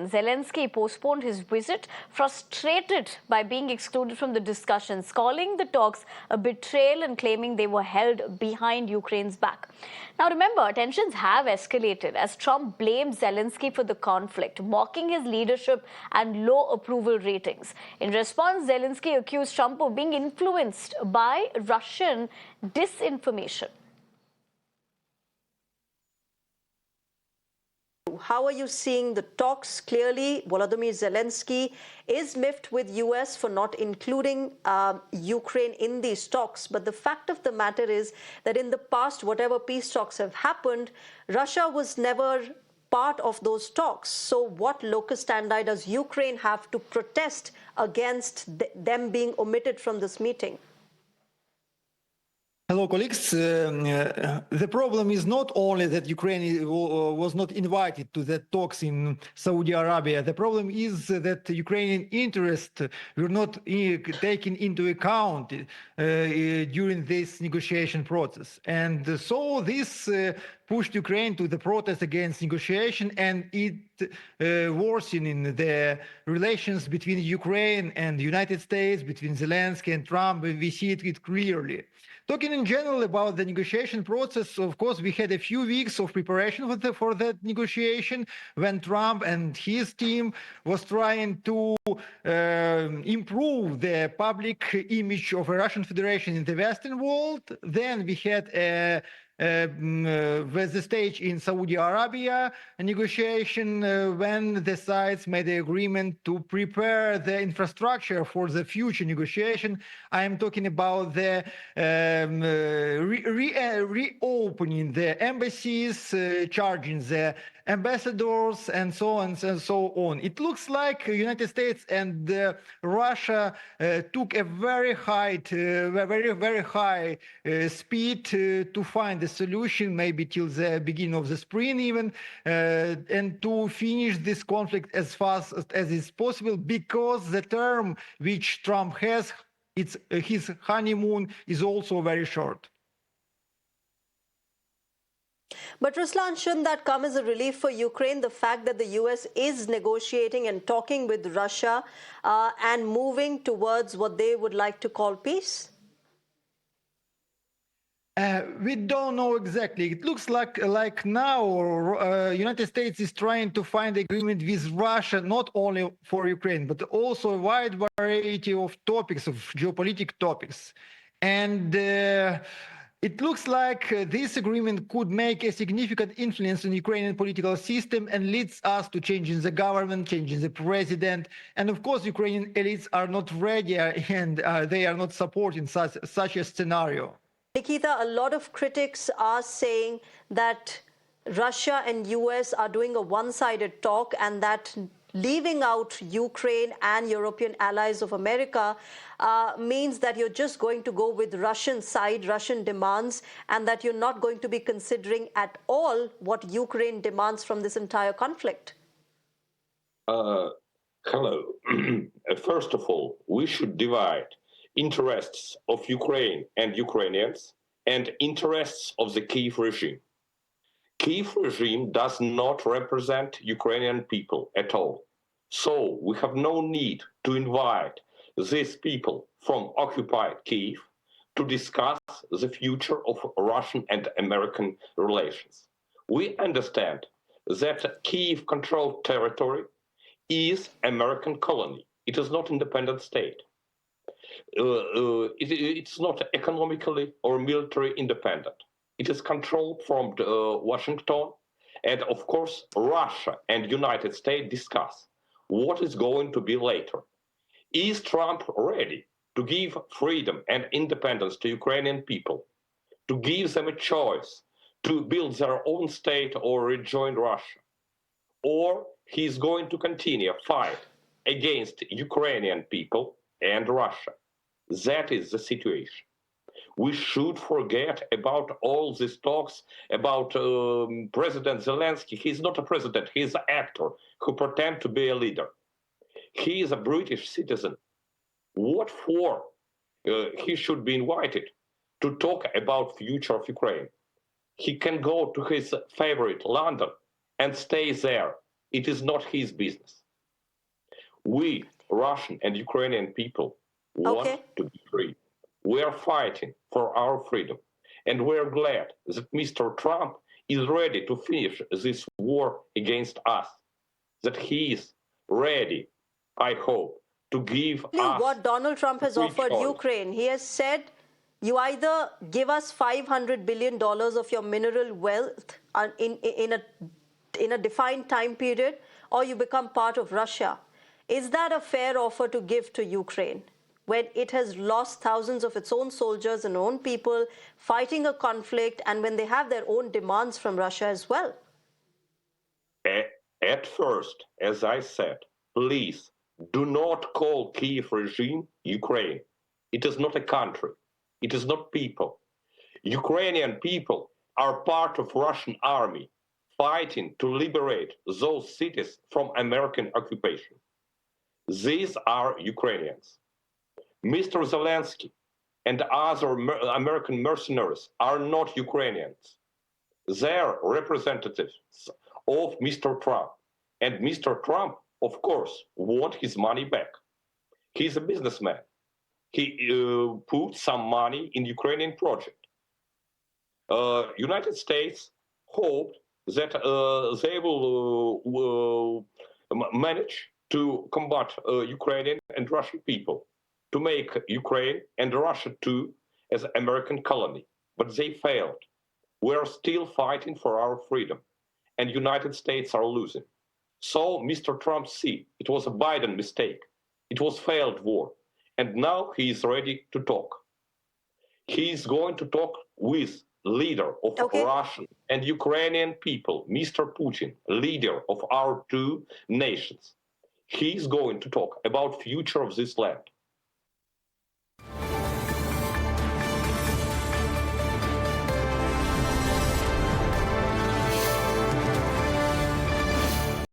June, Zelenskyy postponed his visit, frustrated by being excluded from the discussions, calling the talks a betrayal and claiming they were held behind Ukraine's back. Now remember, tensions have escalated as Trump blamed Zelenskyy for the conflict, mocking his leadership and low approval ratings. In response, Zelenskyy accused Trump of being influenced by Russian disinformation. How are you seeing the talks? Clearly, Volodymyr Zelenskyy is miffed with US for not including Ukraine in these talks. But the fact of the matter is that in the past, whatever peace talks have happened, Russia was never part of those talks. So what locus standi does Ukraine have to protest against them being omitted from this meeting? Hello, colleagues. The problem is not only that Ukraine was not invited to the talks in Saudi Arabia. The problem is that Ukrainian interests were not taken into account during this negotiation process. And so this pushed Ukraine to the protest against negotiation, and it worsening the relations between Ukraine and the United States, between Zelenskyy and Trump. We see it clearly. Talking in general about the negotiation process, of course, we had a few weeks of preparation for that negotiation when Trump and his team was trying to improve the public image of the Russian Federation in the Western world. Then we had with the stage in Saudi Arabia, a negotiation when the sides made the agreement to prepare the infrastructure for the future negotiation. I am talking about the reopening the embassies, charging the ambassadors, and so on and so on. It looks like the United States and Russia took a very high speed to find a solution, maybe till the beginning of the spring even, and to finish this conflict as fast as is possible, because the term which Trump has, his honeymoon, is also very short. But Ruslan, shouldn't that come as a relief for Ukraine, the fact that the US is negotiating and talking with Russia and moving towards what they would like to call peace? We don't know exactly. It looks like now United States is trying to find agreement with Russia, not only for Ukraine, but also a wide variety of topics, of geopolitical topics. And it looks like this agreement could make a significant influence on Ukrainian political system and leads us to changing the government, changing the president. And of course, Ukrainian elites are not ready and they are not supporting such a scenario. Nikita, a lot of critics are saying that Russia and US are doing a one-sided talk, and that leaving out Ukraine and European allies of America means that you're just going to go with Russian side, Russian demands, and that you're not going to be considering at all what Ukraine demands from this entire conflict. Hello. First of all, we should divide interests of Ukraine and Ukrainians and interests of the Kyiv regime. Kyiv regime does not represent Ukrainian people at all. So we have no need to invite these people from occupied Kyiv to discuss the future of Russian and American relations. We understand that Kyiv-controlled territory is American colony. It is not independent state. It's not economically or military independent. It is controlled from Washington, and of course Russia and United States discuss what is going to be later. Is Trump ready to give freedom and independence to Ukrainian people, to give them a choice to build their own state or rejoin Russia? Or he's going to continue fight against Ukrainian people and Russia? That is the situation. We should forget about all these talks about President Zelenskyy. He's not a president, he's an actor who pretends to be a leader. He is a British citizen. What for he should be invited to talk about future of Ukraine? He can go to his favorite London and stay there It is not his business. We, Russian and Ukrainian people, want Okay. to be free. We are fighting for our freedom. And we're glad that Mr. Trump is ready to finish this war against us, that he is ready, I hope, to give us What Donald Trump has free offered choice. Ukraine, he has said, you either give us $500 billion of your mineral wealth in a defined time period, or you become part of Russia. Is that a fair offer to give to Ukraine when it has lost thousands of its own soldiers and own people fighting a conflict, and when they have their own demands from Russia as well? At first, as I said, please do not call Kiev regime Ukraine. It is not a country. It is not people. Ukrainian people are part of Russian army fighting to liberate those cities from American occupation. These are Ukrainians. Mr. Zelenskyy and other American mercenaries are not Ukrainians. They're representatives of Mr. Trump. And Mr. Trump, of course, wants his money back. He's a businessman. He put some money in Ukrainian project. United States hoped that they will manage to combat Ukrainian and Russian people, to make Ukraine and Russia too as American colony, but they failed. We're still fighting for our freedom, and United States are losing. So Mr. Trump see it was a Biden mistake. It was failed war, and now he is ready to talk. He is going to talk with leader of Russian and Ukrainian people, Mr. Putin, leader of our two nations. He is going to talk about future of this land.